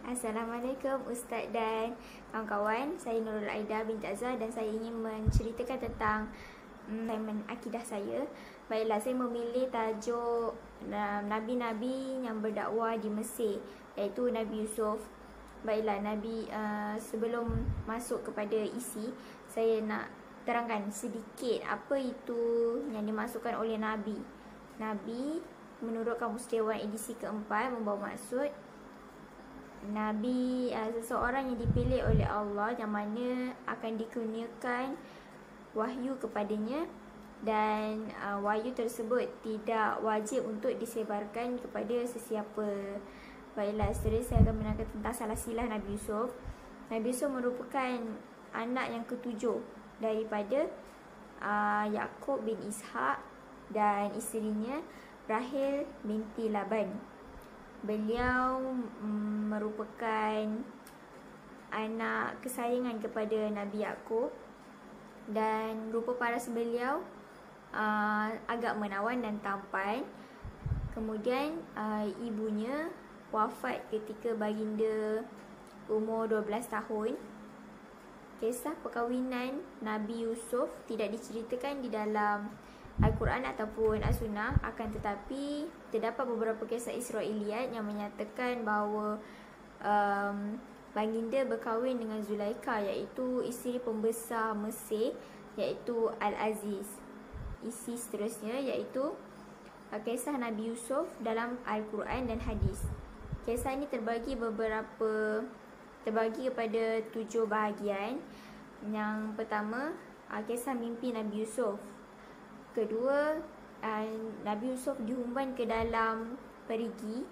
Assalamualaikum Ustaz dan kawan-kawan. Saya Nurul Aida binti Azhar dan saya ingin menceritakan tentang akidah saya. Baiklah, saya memilih tajuk Nabi-Nabi yang berdakwah di Mesir, iaitu Nabi Yusuf. Baiklah, sebelum masuk kepada isi, saya nak terangkan sedikit apa itu yang dimasukkan oleh Nabi. Nabi menurut Kamus Dewan edisi keempat membawa maksud Nabi seseorang yang dipilih oleh Allah yang mana akan dikurniakan wahyu kepadanya, dan wahyu tersebut tidak wajib untuk disebarkan kepada sesiapa. Baiklah, seterusnya saya akan menerangkan tentang salah silah Nabi Yusuf. Nabi Yusuf merupakan anak yang ketujuh daripada Yaqub bin Ishaq dan isterinya Rahil binti Laban. Beliau merupakan anak kesayangan kepada Nabi Yaqub, dan rupa paras beliau agak menawan dan tampan. Kemudian ibunya wafat ketika baginda umur 12 tahun. Kisah perkahwinan Nabi Yusuf tidak diceritakan di dalam Al-Quran ataupun As-Sunnah, akan tetapi terdapat beberapa kisah Israiliyat yang menyatakan bahawa baginda berkahwin dengan Zulaikha, iaitu isteri pembesar Mesir, iaitu Al-Aziz. Isi seterusnya iaitu kisah Nabi Yusuf dalam Al-Quran dan hadis. Kisah ini terbagi kepada 7 bahagian. Yang pertama, kisah mimpi Nabi Yusuf. Kedua, Nabi Yusuf dihumban ke dalam perigi.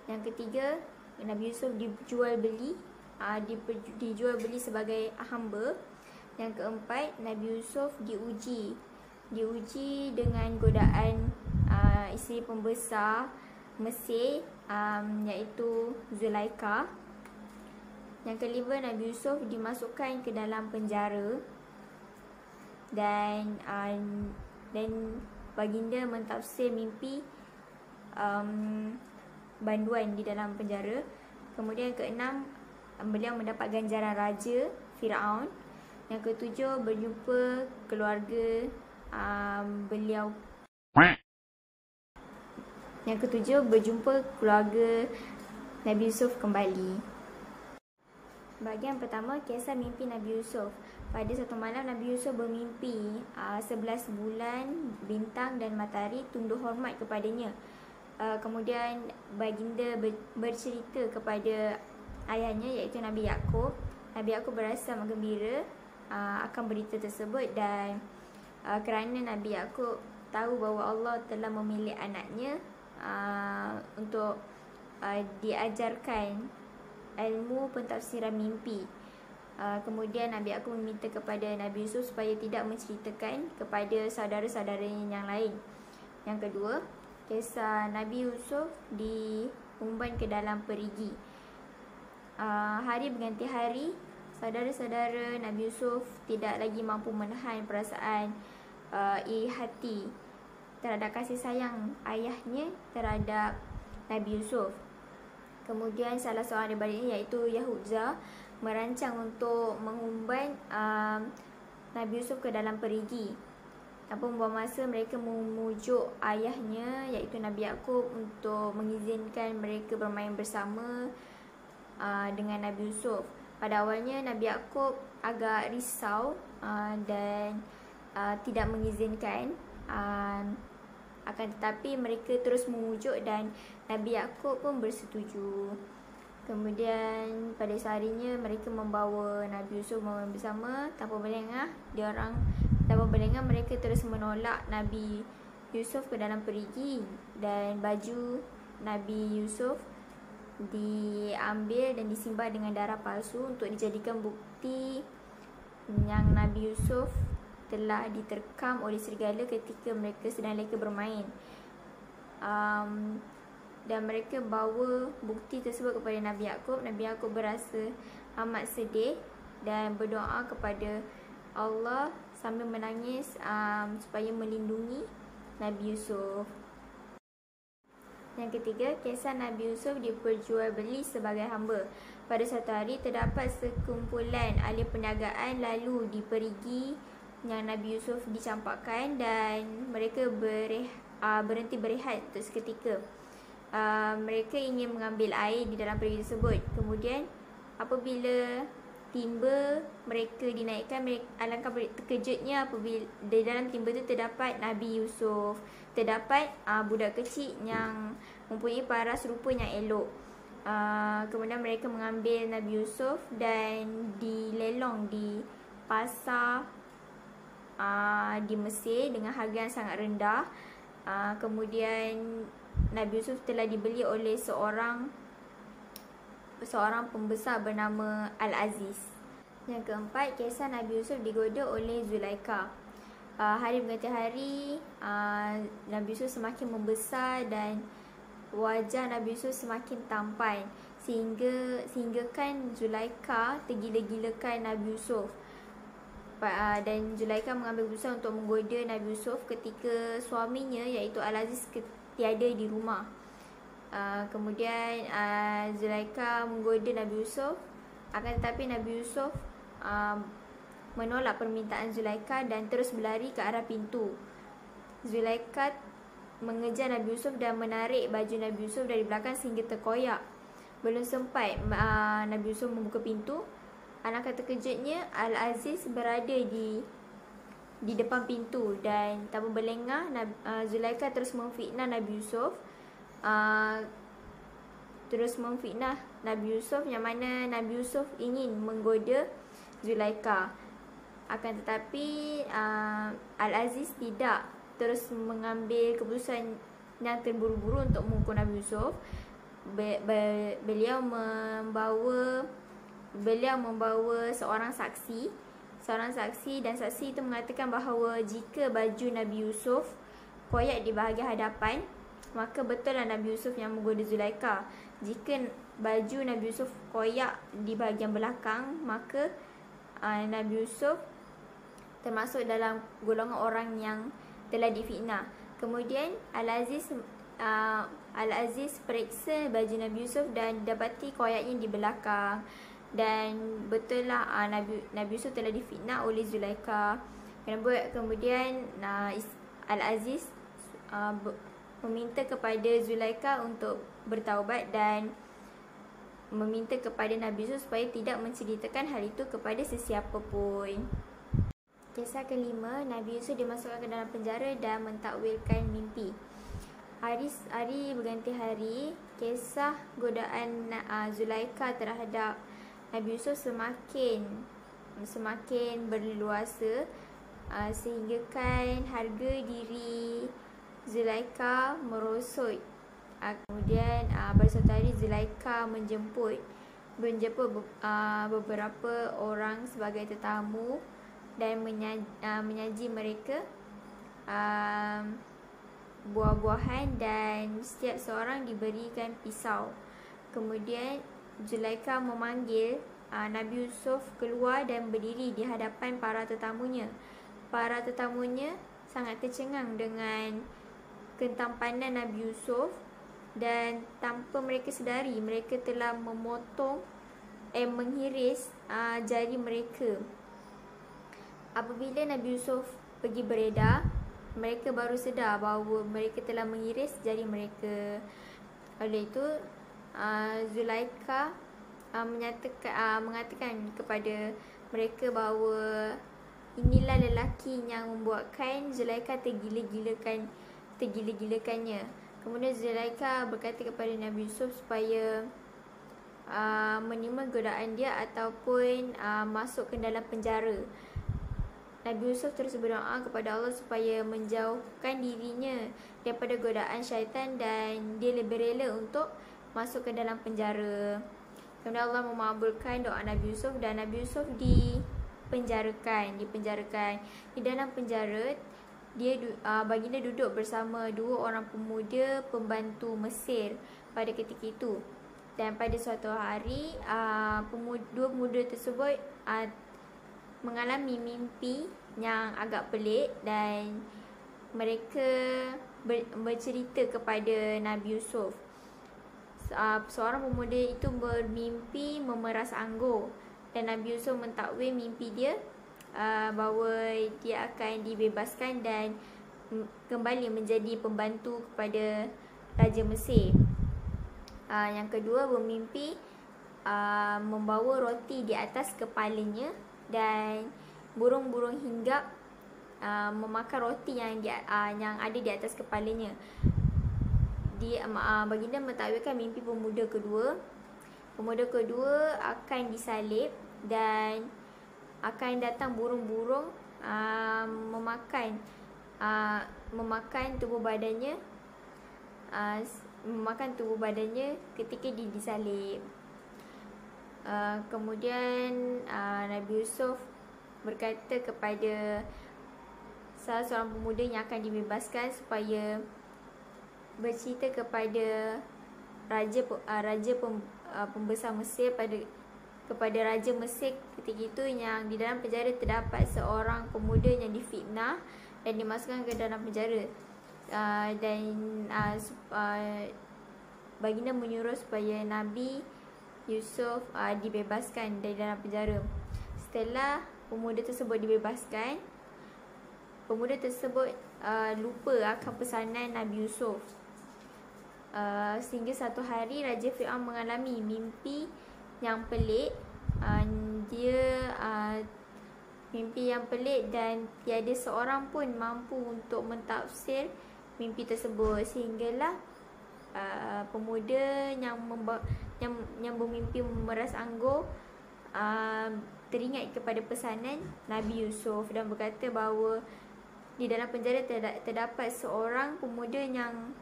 Yang ketiga, Nabi Yusuf dijual beli sebagai hamba. Yang keempat, Nabi Yusuf diuji dengan godaan isteri pembesar Mesir, iaitu Zulaikha. Yang kelima, Nabi Yusuf dimasukkan ke dalam penjara, dan baginda mentafsir mimpi banduan di dalam penjara. Kemudian keenam, beliau mendapat ganjaran raja Firaun. Yang ketujuh, berjumpa keluarga Nabi Yusuf kembali. Bahagian pertama, kisah mimpi Nabi Yusuf. Pada satu malam, Nabi Yusuf bermimpi 11 bulan, bintang dan matahari tunduk hormat kepadanya. Kemudian baginda bercerita kepada ayahnya, iaitu Nabi Yaqub. Nabi Yaqub berasa gembira akan berita tersebut, dan kerana Nabi Yaqub tahu bahawa Allah telah memilih anaknya untuk diajarkan ilmu pentafsiran mimpi. Kemudian Nabi Yaqub meminta kepada Nabi Yusuf supaya tidak menceritakan kepada saudara-saudaranya yang lain. Yang kedua, kisah Nabi Yusuf diumban ke dalam perigi. Hari berganti hari, saudara-saudara Nabi Yusuf tidak lagi mampu menahan perasaan iri hati terhadap kasih sayang ayahnya terhadap Nabi Yusuf. Kemudian salah seorang daripada ini, iaitu Yahuza, merancang untuk mengumban Nabi Yusuf ke dalam perigi. Tanpa membuang masa, mereka memujuk ayahnya, iaitu Nabi Yaqub, untuk mengizinkan mereka bermain bersama dengan Nabi Yusuf. Pada awalnya Nabi Yaqub agak risau dan tidak mengizinkan, akan tetapi mereka terus memujuk dan Nabi Yaqub pun bersetuju. Kemudian pada seharinya mereka membawa Nabi Yusuf bermain bersama. Tanpa berlengah mereka terus menolak Nabi Yusuf ke dalam perigi, dan baju Nabi Yusuf diambil dan disimbah dengan darah palsu untuk dijadikan bukti yang Nabi Yusuf telah diterkam oleh serigala ketika mereka sedang leka bermain. Dan mereka bawa bukti tersebut kepada Nabi Yaqub. Nabi Yaqub berasa amat sedih dan berdoa kepada Allah sambil menangis supaya melindungi Nabi Yusuf. Yang ketiga, kisah Nabi Yusuf diperjualbeli sebagai hamba. Pada satu hari terdapat sekumpulan ahli perniagaan lalu diperigi yang Nabi Yusuf dicampakkan dan mereka berhenti berehat untuk seketika. Mereka ingin mengambil air di dalam perigi tersebut. Kemudian apabila timba mereka dinaikkan, alangkah terkejutnya apabila di dalam timba itu terdapat Nabi Yusuf, terdapat budak kecil yang mempunyai paras rupa yang elok. Kemudian mereka mengambil Nabi Yusuf dan dilelong di pasar di Mesir dengan harga yang sangat rendah. Kemudian Nabi Yusuf telah dibeli oleh seorang pembesar bernama Al-Aziz. Yang keempat, kisah Nabi Yusuf digoda oleh Zulaikha. Hari berganti hari, Nabi Yusuf semakin membesar dan wajah Nabi Yusuf semakin tampan sehinggakan Zulaikha tergila-gilakan Nabi Yusuf. Dan Zulaikha mengambil keputusan untuk menggoda Nabi Yusuf ketika suaminya iaitu Al-Aziz tiada di rumah. Kemudian Zulaikha menggoda Nabi Yusuf, akan tetapi Nabi Yusuf menolak permintaan Zulaikha dan terus berlari ke arah pintu. Zulaikha mengejar Nabi Yusuf dan menarik baju Nabi Yusuf dari belakang sehingga terkoyak. Belum sempat Nabi Yusuf membuka pintu, alangkah terkejutnya Al-Aziz berada di depan pintu dan tanpa berlengah Zulaikha terus memfitnah Nabi Yusuf. Yang mana Nabi Yusuf ingin menggoda Zulaikha. Akan tetapi Al-Aziz tidak, terus mengambil keputusan yang terburu-buru untuk menghukum Nabi Yusuf. Beliau membawa seorang saksi dan saksi itu mengatakan bahawa jika baju Nabi Yusuf koyak di bahagian hadapan, maka betullah Nabi Yusuf yang menggoda Zulaikha. Jika baju Nabi Yusuf koyak di bahagian belakang, maka Nabi Yusuf termasuk dalam golongan orang yang telah difitnah. Kemudian Al-Aziz periksa baju Nabi Yusuf dan dapati koyaknya di belakang. Dan betullah Nabi Yusuf telah difitnah oleh Zulaikha. Kemudian Al-Aziz meminta kepada Zulaikha untuk bertaubat dan meminta kepada Nabi Yusuf supaya tidak menceritakan hal itu kepada sesiapa pun. Kisah kelima, Nabi Yusuf dimasukkan ke dalam penjara dan mentakwilkan mimpi. Hari berganti hari, kisah godaan Zulaikha terhadap Nabi Yusuf semakin berleluasa, sehinggakan harga diri Zulaikha merosot. Kemudian pada suatu hari Zulaikha menjemput beberapa orang sebagai tetamu dan menyaji mereka buah-buahan dan setiap seorang diberikan pisau. Kemudian Zulaikha memanggil Nabi Yusuf keluar dan berdiri di hadapan para tetamunya. Para tetamunya sangat tercengang dengan ketampanan Nabi Yusuf dan tanpa mereka sedari mereka telah menghiris jari mereka. Apabila Nabi Yusuf pergi beredar, mereka baru sedar bahawa mereka telah mengiris jari mereka. Oleh itu Zulaikha mengatakan kepada mereka bahawa inilah lelaki yang membuatkan Zulaikha tergila-gilakannya. Kemudian Zulaikha berkata kepada Nabi Yusuf supaya menerima godaan dia ataupun masuk ke dalam penjara. Nabi Yusuf terus berdoa kepada Allah supaya menjauhkan dirinya daripada godaan syaitan dan dia lebih rela untuk masuk ke dalam penjara. Kemudian Allah memabulkan doa Nabi Yusuf dan Nabi Yusuf dipenjarakan. Di dalam penjara, baginda duduk bersama dua orang pemuda pembantu Mesir pada ketika itu. Dan pada suatu hari dua pemuda tersebut mengalami mimpi yang agak pelik dan mereka bercerita kepada Nabi Yusuf. Seorang pemuda itu bermimpi memeras anggur, dan Nabi Yusuf mentakwil mimpi dia bahawa dia akan dibebaskan dan kembali menjadi pembantu kepada Raja Mesir. Yang kedua, bermimpi membawa roti di atas kepalanya dan burung-burung hinggap memakan roti yang ada di atas kepalanya. Baginda mentakwilkan mimpi pemuda kedua. Pemuda kedua akan disalib dan akan datang burung-burung memakan tubuh badannya ketika dia disalib. Kemudian Nabi Yusuf berkata kepada salah seorang pemuda yang akan dibebaskan supaya bercerita kepada pembesar Mesir kepada Raja Mesir ketika itu yang di dalam penjara terdapat seorang pemuda yang difitnah dan dimasukkan ke dalam penjara. Baginda menyuruh supaya Nabi Yusuf dibebaskan dari dalam penjara. Setelah pemuda tersebut dibebaskan, pemuda tersebut lupa akan pesanan Nabi Yusuf. Sehingga satu hari Raja Fir'aun mengalami mimpi yang pelik. Mimpi yang pelik dan tiada seorang pun mampu untuk mentafsir mimpi tersebut, sehinggalah pemuda yang bermimpi memeras anggur teringat kepada pesanan Nabi Yusuf dan berkata bahawa di dalam penjara terdapat seorang pemuda yang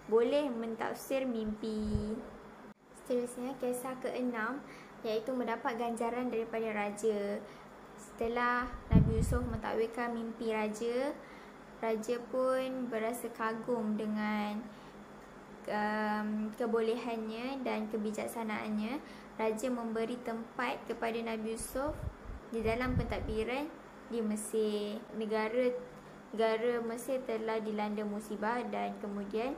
boleh mentafsir mimpi. Seterusnya, kisah ke-6, iaitu mendapat ganjaran daripada raja. Setelah Nabi Yusuf mentakwilkan mimpi raja, raja pun berasa kagum dengan kebolehannya dan kebijaksanaannya. Raja memberi tempat kepada Nabi Yusuf di dalam pentadbiran di Mesir. Negara Mesir telah dilanda musibah dan kemudian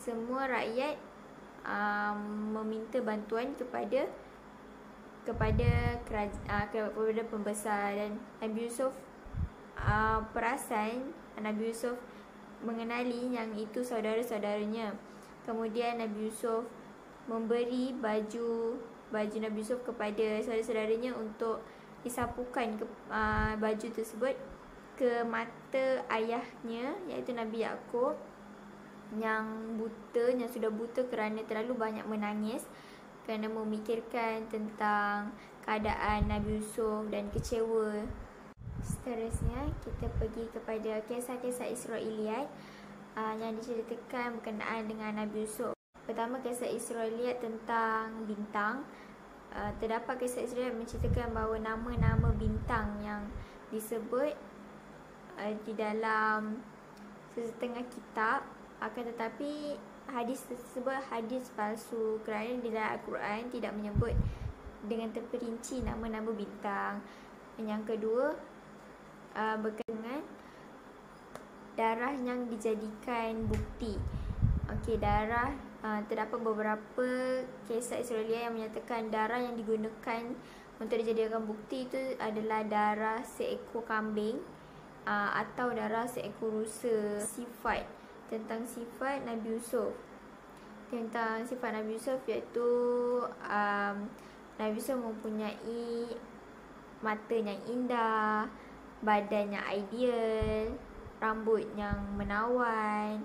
semua rakyat meminta bantuan kepada pembesar, dan Nabi Yusuf perasan Nabi Yusuf mengenali yang itu saudara-saudaranya. Kemudian Nabi Yusuf memberi baju Nabi Yusuf kepada saudara-saudaranya untuk disapukan baju tersebut ke mata ayahnya, iaitu Nabi Yaqub, yang sudah buta kerana terlalu banyak menangis kerana memikirkan tentang keadaan Nabi Yusuf dan kecewa. Seterusnya, kita pergi kepada kisah-kisah Israiliyat yang diceritakan berkenaan dengan Nabi Yusuf. Pertama, kisah Israiliyat tentang bintang. Terdapat kisah Israiliyat menceritakan bahawa nama-nama bintang yang disebut di dalam sesetengah kitab, akan tetapi hadis tersebut hadis palsu kerana di dalam Al-Quran tidak menyebut dengan terperinci nama-nama bintang. Yang kedua, berkenaan darah yang dijadikan bukti. Darah, terdapat beberapa kisah Israiliyat yang menyatakan darah yang digunakan untuk dijadikan bukti itu adalah darah seekor kambing atau darah seekor rusa. Tentang sifat Nabi Yusuf. Iaitu Nabi Yusuf mempunyai mata yang indah, badan yang ideal, rambut yang menawan.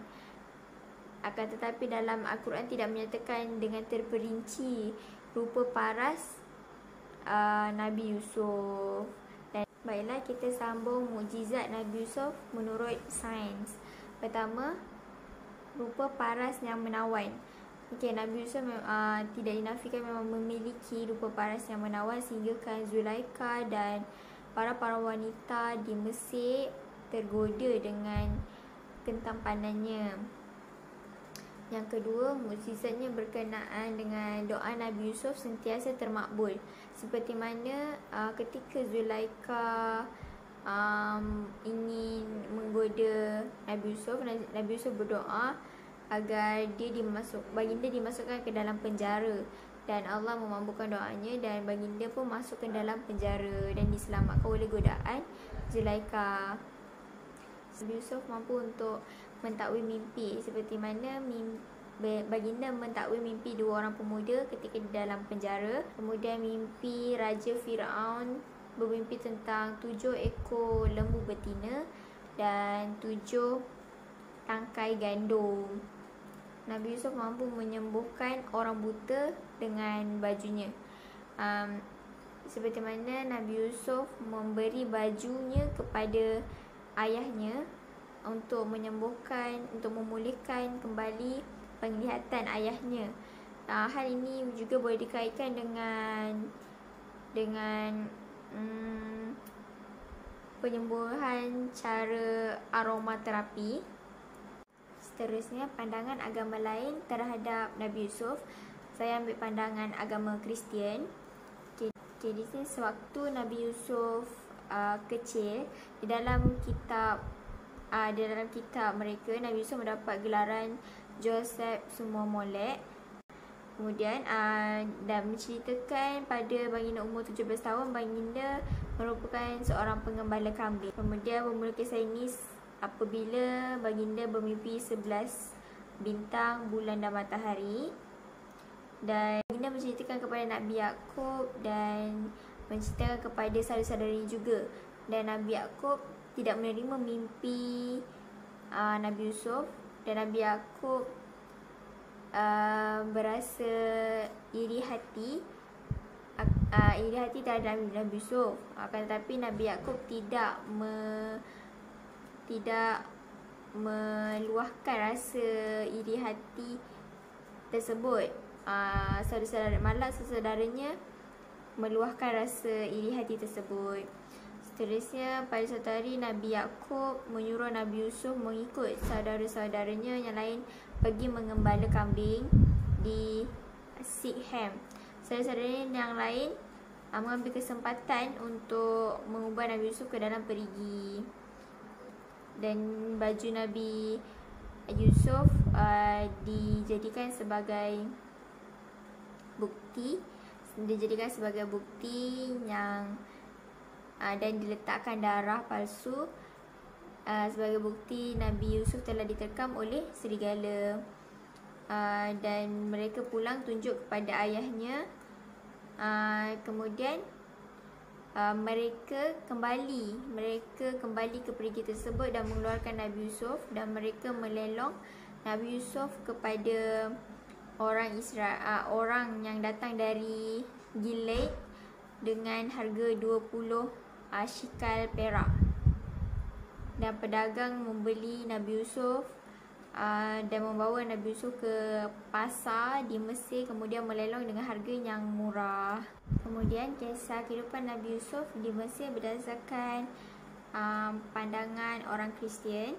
Akan tetapi dalam Al-Quran tidak menyatakan dengan terperinci rupa paras Nabi Yusuf. Dan baiklah, kita sambung mukjizat Nabi Yusuf menurut sains. Pertama, rupa paras yang menawan. Nabi Yusuf tidak dinafikan memang memiliki rupa paras yang menawan, sehingga Zulaikha dan para wanita di Mesir tergoda dengan kentampanannya. Yang kedua, mukjizatnya berkenaan dengan doa Nabi Yusuf sentiasa termakbul. Seperti mana ketika Zulaikha ingin menggoda Nabi Yusuf. Nabi Yusuf berdoa agar baginda dimasukkan ke dalam penjara, dan Allah memabulkan doanya dan baginda pun masuk ke dalam penjara dan diselamatkan oleh godaan Zulaikha. Nabi Yusuf mampu untuk mentakwil mimpi, seperti mana baginda mentakwil mimpi dua orang pemuda ketika di dalam penjara. Kemudian mimpi Raja Firaun bermimpi tentang 7 ekor lembu betina dan 7 tangkai gandum. Nabi Yusuf mampu menyembuhkan orang buta dengan bajunya. Seperti mana Nabi Yusuf memberi bajunya kepada ayahnya untuk menyembuhkan, untuk memulihkan kembali penglihatan ayahnya. Hal ini juga boleh dikaitkan dengan penyembuhan cara aromaterapi. Seterusnya, pandangan agama lain terhadap Nabi Yusuf. Saya ambil pandangan agama Kristian. Jadi sewaktu Nabi Yusuf kecil, di dalam kitab mereka, Nabi Yusuf mendapat gelaran Joseph Semua Molek. Kemudian dan menceritakan pada baginda umur 17 tahun, baginda merupakan seorang pengembala kambing. Kemudian bermula kisah ini apabila baginda bermimpi 11 bintang, bulan dan matahari. Dan baginda menceritakan kepada Nabi Yaqub dan menceritakan kepada saudara-saudaranya juga. Dan Nabi Yaqub tidak menerima mimpi Nabi Yusuf, dan Nabi Yaqub berasa iri hati terhadap Nabi Yusuf. Akan tetapi Nabi Yaqub tidak meluahkan rasa iri hati tersebut. Saudaranya meluahkan rasa iri hati tersebut. Seterusnya, pada suatu hari Nabi Yaqub menyuruh Nabi Yusuf mengikut saudara-saudaranya yang lain pergi mengembala kambing di Sikhem. Saudara-saudaranya yang lain mengambil kesempatan untuk mengubah Nabi Yusuf ke dalam perigi. Dan baju Nabi Yusuf dijadikan sebagai bukti yang dan diletakkan darah palsu sebagai bukti Nabi Yusuf telah diterkam oleh serigala. Dan mereka pulang tunjuk kepada ayahnya. Kemudian mereka kembali ke perigi tersebut dan mengeluarkan Nabi Yusuf, dan mereka melelong Nabi Yusuf kepada orang yang datang dari Gilead dengan harga 20 shikal perak. Dan pedagang membeli Nabi Yusuf dan membawa Nabi Yusuf ke pasar di Mesir, kemudian melelong dengan harga yang murah. Kemudian kisah kehidupan Nabi Yusuf di Mesir berdasarkan pandangan orang Kristian.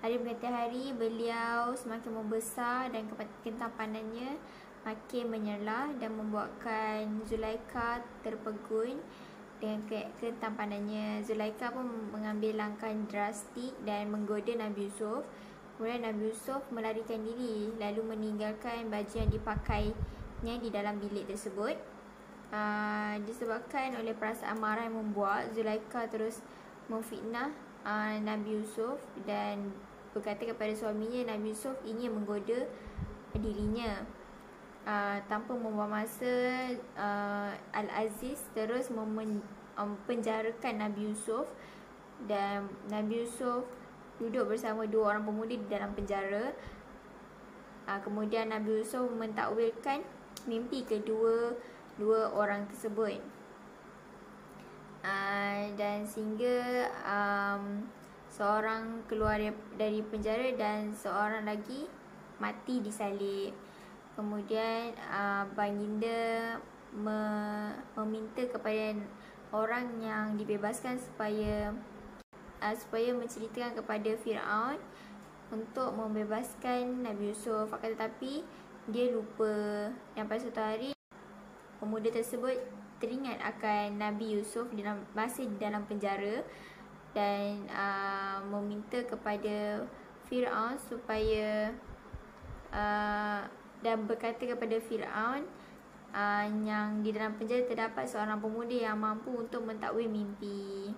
Hari berganti hari beliau semakin membesar dan ketampanannya makin menyerlah dan membuatkan Zulaikha terpegun dengan ketampanannya. Zulaikha pun mengambil langkah drastik dan menggoda Nabi Yusuf. Kemudian Nabi Yusuf melarikan diri lalu meninggalkan baju yang dipakainya di dalam bilik tersebut. Disebabkan oleh perasaan marah yang membuat, Zulaikha terus memfitnah Nabi Yusuf dan berkata kepada suaminya Nabi Yusuf ingin menggoda dirinya. Tanpa membuang masa, Al-Aziz terus mempenjarakan Nabi Yusuf, dan Nabi Yusuf duduk bersama dua orang pemuda di dalam penjara. Kemudian Nabi Yusuf mentakwilkan mimpi kedua orang tersebut, dan sehingga seorang keluar dari penjara dan seorang lagi mati disalib. Kemudian baginda meminta kepada orang yang dibebaskan supaya menceritakan kepada Firaun untuk membebaskan Nabi Yusuf. Akan tetapi dia lupa, dan pada suatu hari pemuda tersebut teringat akan Nabi Yusuf masih di dalam penjara. dan meminta kepada Fir'aun supaya dan berkata kepada Fir'aun yang di dalam penjara terdapat seorang pemuda yang mampu untuk mentakwil mimpi.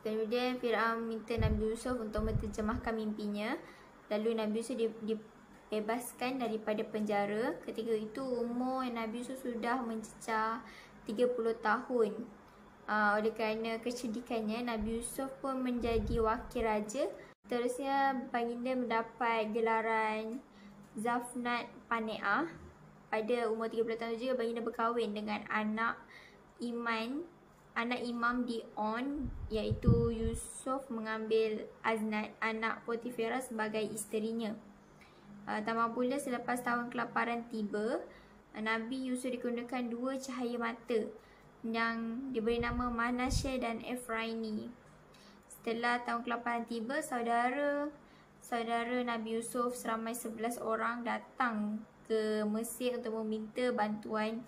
Kemudian Fir'aun minta Nabi Yusuf untuk menterjemahkan mimpinya. Lalu Nabi Yusuf dibebaskan daripada penjara. Ketika itu umur Nabi Yusuf sudah mencecah 30 tahun. Oleh kerana kecerdikannya, Nabi Yusuf pun menjadi wakil raja. Seterusnya baginda mendapat gelaran Zafnat Paneah. Pada umur 30 tahun juga baginda berkahwin dengan anak Imam di On, iaitu Yusuf mengambil Aznat, anak Potifera, sebagai isterinya. Tambah pula selepas tahun kelaparan tiba, Nabi Yusuf dikurniakan 2 cahaya mata yang diberi nama Manasya dan Efraini. Setelah tahun kelaparan tiba, saudara Nabi Yusuf seramai 11 orang datang ke Mesir untuk meminta bantuan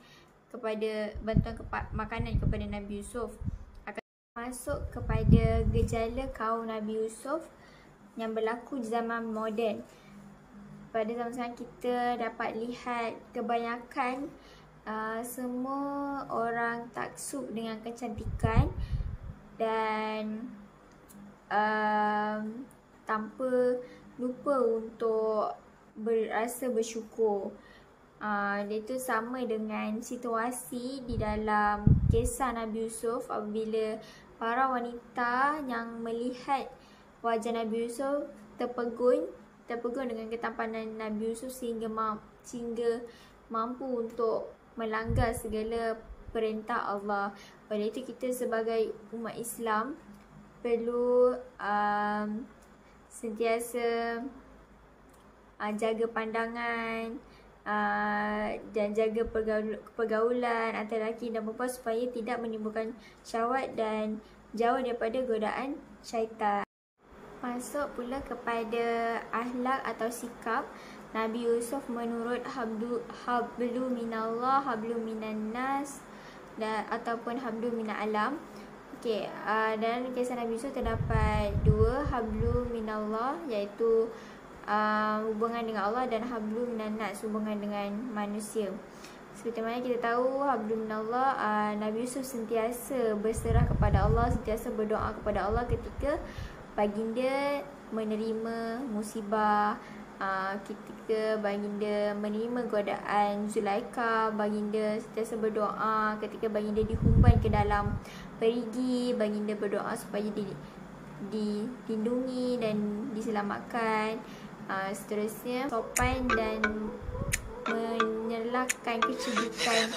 makanan kepada Nabi Yusuf. Akan masuk kepada gejala kaum Nabi Yusuf yang berlaku di zaman moden. Pada zaman sekarang kita dapat lihat kebanyakan semua orang taksub dengan kecantikan dan tanpa lupa untuk berasa bersyukur. Itu sama dengan situasi di dalam kisah Nabi Yusuf apabila para wanita yang melihat wajah Nabi Yusuf terpegun dengan ketampanan Nabi Yusuf sehingga mampu untuk melanggar segala perintah Allah. Oleh itu kita sebagai umat Islam perlu sentiasa jaga pandangan dan jaga pergaulan antara lelaki dan perempuan supaya tidak menimbulkan syahwat dan jauh daripada godaan syaitan. Masuk pula kepada akhlak atau sikap Nabi Yusuf menurut hablu minallah, hablu minan nas ataupun hablu minal alam. Okey, dalam kisah Nabi Yusuf terdapat 2 hablu minallah, iaitu hubungan dengan Allah, dan hablu minan nas, hubungan dengan manusia. Seperti mana kita tahu, hablu minallah, Nabi Yusuf sentiasa berserah kepada Allah, sentiasa berdoa kepada Allah ketika baginda menerima musibah, ketika baginda menerima godaan Zulaikha, baginda sentiasa berdoa. Ketika baginda dihumban ke dalam perigi, baginda berdoa supaya dilindungi dan diselamatkan. Seterusnya sopan dan menyerlahkan kecerdikan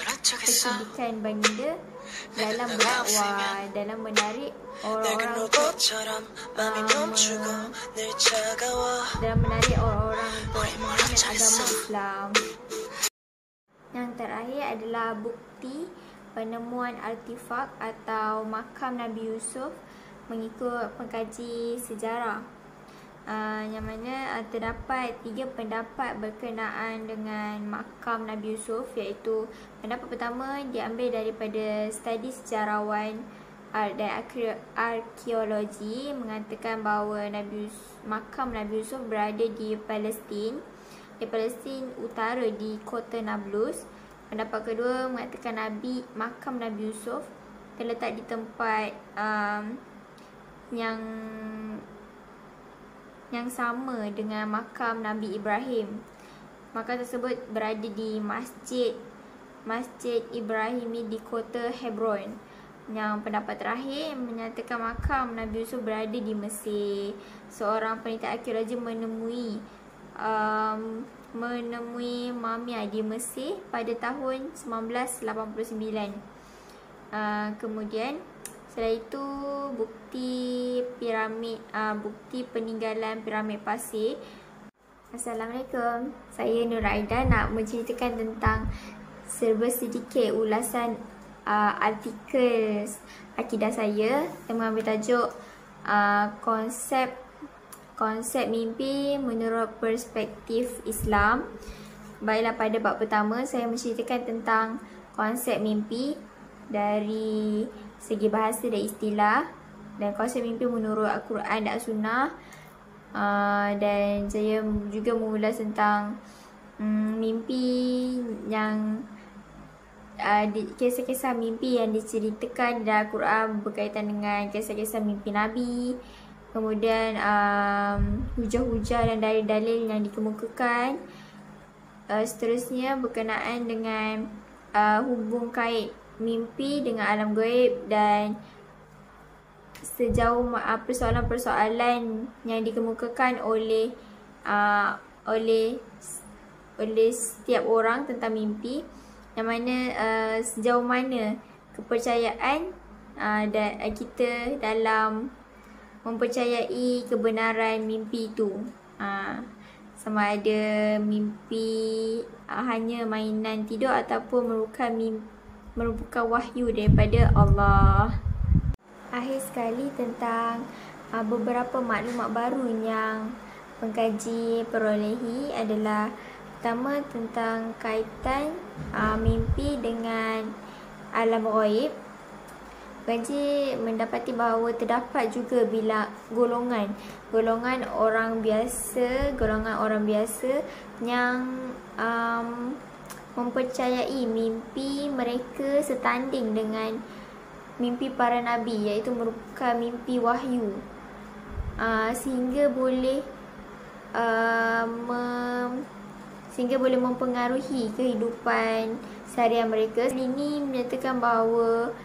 baginda dalam berdakwah, dalam menarik orang-orang untuk memahami agama Islam. Yang terakhir adalah bukti penemuan artifak atau makam Nabi Yusuf mengikut pengkaji sejarah. Yang mana terdapat 3 pendapat berkenaan dengan makam Nabi Yusuf, iaitu pendapat pertama diambil daripada studi sejarawan dan arkeologi mengatakan bahawa makam Nabi Yusuf berada di Palestin utara di kota Nablus. Pendapat kedua mengatakan makam Nabi Yusuf terletak di tempat yang sama dengan makam Nabi Ibrahim. Makam tersebut berada di Masjid Ibrahimi di kota Hebron. Yang pendapat terakhir menyatakan makam Nabi Yusuf berada di Mesir. Seorang peneliti arkeologi menemui mamia di Mesir pada tahun 1989. Kemudian setelah itu bukti peninggalan piramid pasir. Assalamualaikum, saya Nur Aida nak menceritakan tentang serba sedikit ulasan artikel akidah saya yang mengambil tajuk konsep mimpi menurut perspektif Islam. Baiklah, pada bab pertama saya menceritakan tentang konsep mimpi dari segi bahasa dan istilah. dan konsep mimpi menurut Al-Quran dan Sunnah. Dan saya juga mengulas tentang mimpi yang kisah-kisah mimpi yang diceritakan dalam Al-Quran berkaitan dengan kisah-kisah mimpi Nabi. Kemudian hujah-hujah dan dalil-dalil yang dikemukakan. Seterusnya berkenaan dengan hubung kait mimpi dengan alam gaib dan sejauh persoalan-persoalan yang dikemukakan oleh setiap orang tentang mimpi, yang mana sejauh mana kepercayaan dan kita dalam mempercayai kebenaran mimpi itu. Sama ada mimpi hanya mainan tidur ataupun merupakan wahyu daripada Allah. Akhir sekali, tentang beberapa maklumat baru yang pengkaji perolehi adalah pertama tentang kaitan mimpi dengan alam ghaib. Pengkaji mendapati bahawa terdapat juga golongan orang biasa yang mempercayai mimpi mereka setanding dengan mimpi para nabi, iaitu merupakan mimpi wahyu, sehingga boleh mempengaruhi kehidupan seharian mereka. Ini menyatakan bahawa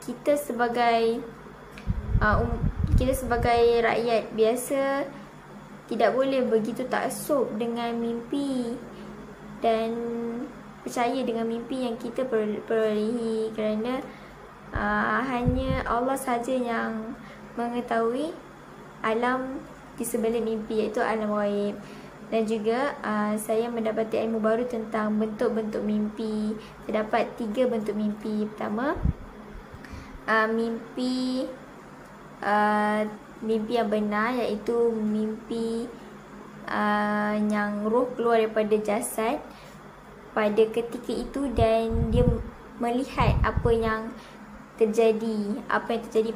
kita sebagai rakyat biasa tidak boleh begitu taksub dengan mimpi dan percaya dengan mimpi yang kita perolehi, kerana hanya Allah sahaja yang mengetahui alam di sebelah mimpi, iaitu alam ghaib. Dan juga saya mendapati ilmu baru tentang bentuk-bentuk mimpi. Terdapat 3 bentuk mimpi. Pertama, mimpi yang benar, iaitu mimpi yang roh keluar daripada jasad pada ketika itu dan dia melihat apa yang terjadi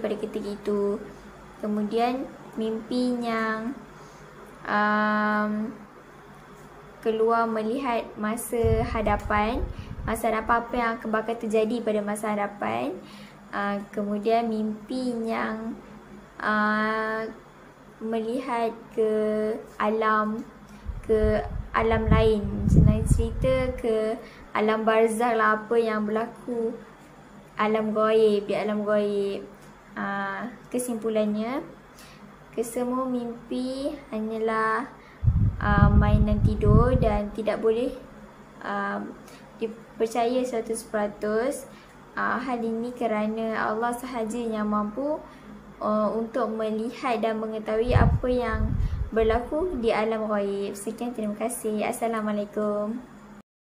pada ketika itu. Kemudian mimpi yang keluar melihat masa hadapan apa yang bakal terjadi pada masa hadapan. Kemudian mimpi yang melihat ke alam lain, senang cerita ke alam barzakh lah, apa yang berlaku di alam gaib. Kesimpulannya, kesemua mimpi hanyalah mainan tidur dan tidak boleh dipercaya 100%. Hal ini kerana Allah sahaja yang mampu untuk melihat dan mengetahui apa yang berlaku di alam ghaib. Sekian, terima kasih. Assalamualaikum.